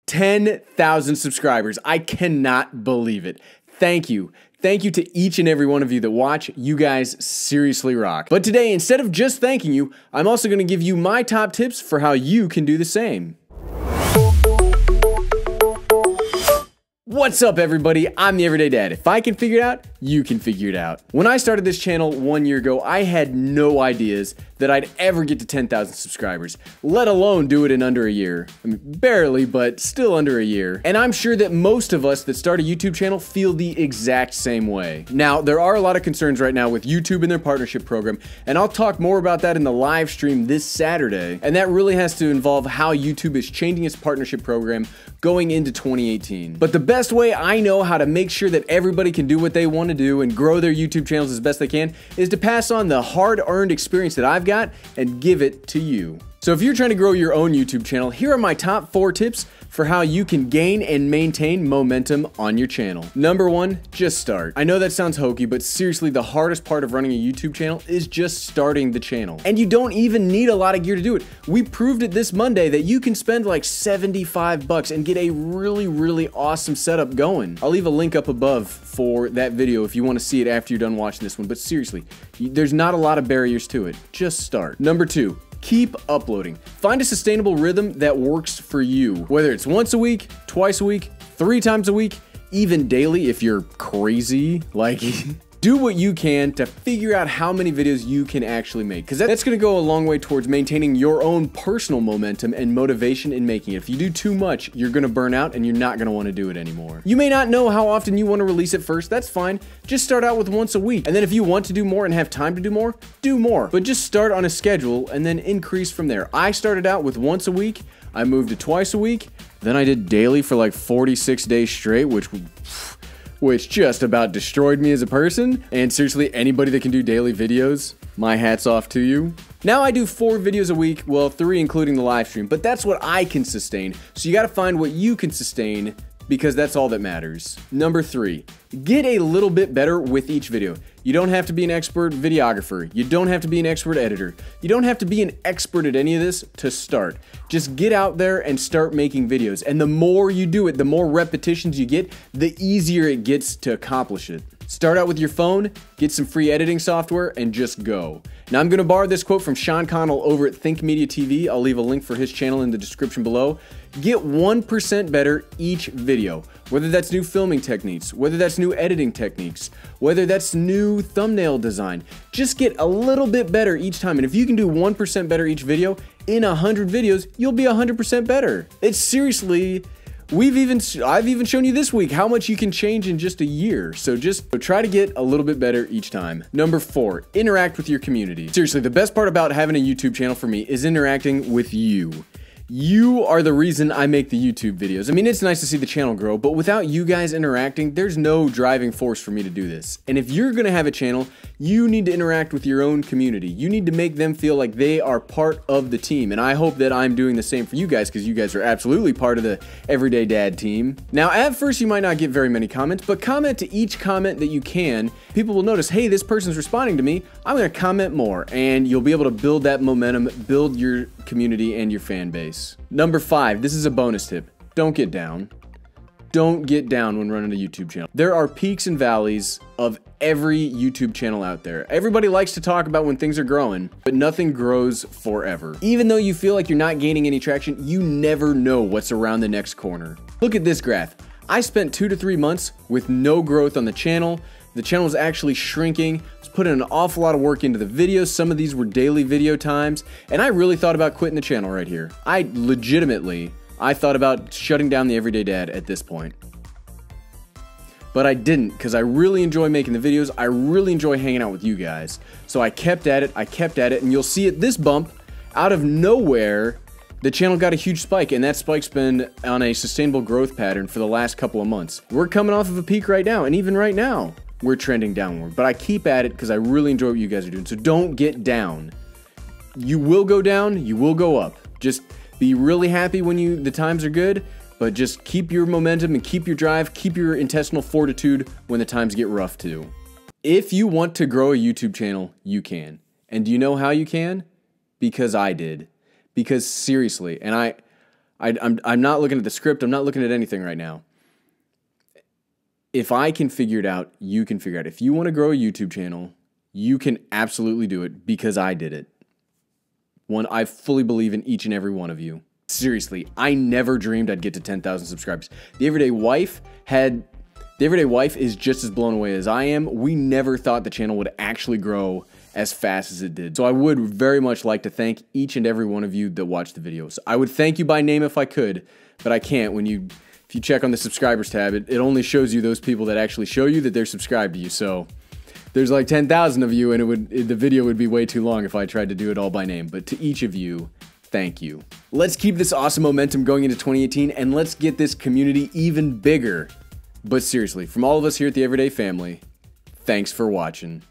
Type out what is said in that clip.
10,000 subscribers. I cannot believe it. Thank you. Thank you to each and every one of you that watch. You guys seriously rock. But today, instead of just thanking you, I'm also going to give you my top tips for how you can do the same. What's up, everybody? I'm the Everyday Dad. If I can figure it out, you can figure it out. When I started this channel 1 year ago, I had no ideas that I'd ever get to 10,000 subscribers, let alone do it in under a year. I mean, barely, but still under a year. And I'm sure that most of us that start a YouTube channel feel the exact same way. Now, there are a lot of concerns right now with YouTube and their partnership program, and I'll talk more about that in the live stream this Saturday. And that really has to involve how YouTube is changing its partnership program going into 2018. But the best way I know how to make sure that everybody can do what they want to do and grow their YouTube channels as best they can is to pass on the hard-earned experience that I've got and give it to you. So if you're trying to grow your own YouTube channel, here are my top 4 tips for how you can gain and maintain momentum on your channel. Number 1, just start. I know that sounds hokey, but seriously, the hardest part of running a YouTube channel is just starting the channel. And you don't even need a lot of gear to do it. We proved it this Monday that you can spend like $75 and get a really awesome setup going. I'll leave a link up above for that video if you want to see it after you're done watching this one, but seriously, there's not a lot of barriers to it. Just start. Number 2, keep uploading. Find a sustainable rhythm that works for you. Whether it's once a week, twice a week, 3 times a week, even daily if you're crazy, like do what you can to figure out how many videos you can actually make, because that's going to go a long way towards maintaining your own personal momentum and motivation in making it. If you do too much, you're going to burn out and you're not going to want to do it anymore. You may not know how often you want to release it first. That's fine. Just start out with once a week, and then if you want to do more and have time to do more, do more. But just start on a schedule and then increase from there. I started out with once a week. I moved to twice a week. Then I did daily for like 46 days straight, which just about destroyed me as a person. And seriously, anybody that can do daily videos, my hat's off to you. Now I do 4 videos a week, well, 3 including the live stream, but that's what I can sustain. So you gotta find what you can sustain, because that's all that matters. Number 3, get a little bit better with each video. You don't have to be an expert videographer. You don't have to be an expert editor. You don't have to be an expert at any of this to start. Just get out there and start making videos. And the more you do it, the more repetitions you get, the easier it gets to accomplish it. Start out with your phone, get some free editing software, and just go. Now I'm going to borrow this quote from Sean Connell over at Think Media TV. I'll leave a link for his channel in the description below. Get 1% better each video. Whether that's new filming techniques, whether that's new editing techniques, whether that's new thumbnail design. Just get a little bit better each time. And if you can do 1% better each video, in 100 videos, you'll be 100% better. It's seriously... I've even shown you this week how much you can change in just a year. So just try to get a little bit better each time. Number 4, interact with your community. Seriously, the best part about having a YouTube channel for me is interacting with you. You are the reason I make the YouTube videos. I mean, it's nice to see the channel grow, but without you guys interacting, there's no driving force for me to do this. And if you're gonna have a channel, you need to interact with your own community. You need to make them feel like they are part of the team. And I hope that I'm doing the same for you guys, because you guys are absolutely part of the Everyday Dad team. Now, at first, you might not get very many comments, but comment to each comment that you can. People will notice, hey, this person's responding to me. I'm gonna comment more, and you'll be able to build that momentum, build your community and your fan base. Number 5, this is a bonus tip. Don't get down. Don't get down when running a YouTube channel. There are peaks and valleys of every YouTube channel out there. Everybody likes to talk about when things are growing, but nothing grows forever. Even though you feel like you're not gaining any traction, you never know what's around the next corner. Look at this graph. I spent 2 to 3 months with no growth on the channel. The channel was actually shrinking. I was putting an awful lot of work into the videos. Some of these were daily video times, and I really thought about quitting the channel right here. I thought about shutting down the Everyday Dad at this point. But I didn't, because I really enjoy making the videos. I really enjoy hanging out with you guys. So I kept at it, and you'll see at this bump, out of nowhere, the channel got a huge spike, and that spike's been on a sustainable growth pattern for the last couple of months. We're coming off of a peak right now, and even right now, we're trending downward. But I keep at it because I really enjoy what you guys are doing. So don't get down. You will go down, you will go up. Just be really happy when the times are good, but just keep your momentum and keep your drive, keep your intestinal fortitude when the times get rough too. If you want to grow a YouTube channel, you can. And do you know how you can? Because I did. Because seriously, and I'm not looking at the script. I'm not looking at anything right now. If I can figure it out, you can figure it out. If you want to grow a YouTube channel, you can absolutely do it because I did it. I fully believe in each and every one of you. Seriously, I never dreamed I'd get to 10,000 subscribers. The Everyday Wife is just as blown away as I am. We never thought the channel would actually grow as fast as it did. So I would very much like to thank each and every one of you that watched the videos. I would thank you by name if I could, but I can't. If you check on the subscribers tab, it only shows you those people that actually show you that they're subscribed to you. So there's like 10,000 of you, and the video would be way too long if I tried to do it all by name. But to each of you, thank you. Let's keep this awesome momentum going into 2018, and let's get this community even bigger. But seriously, from all of us here at the Everyday family, thanks for watching.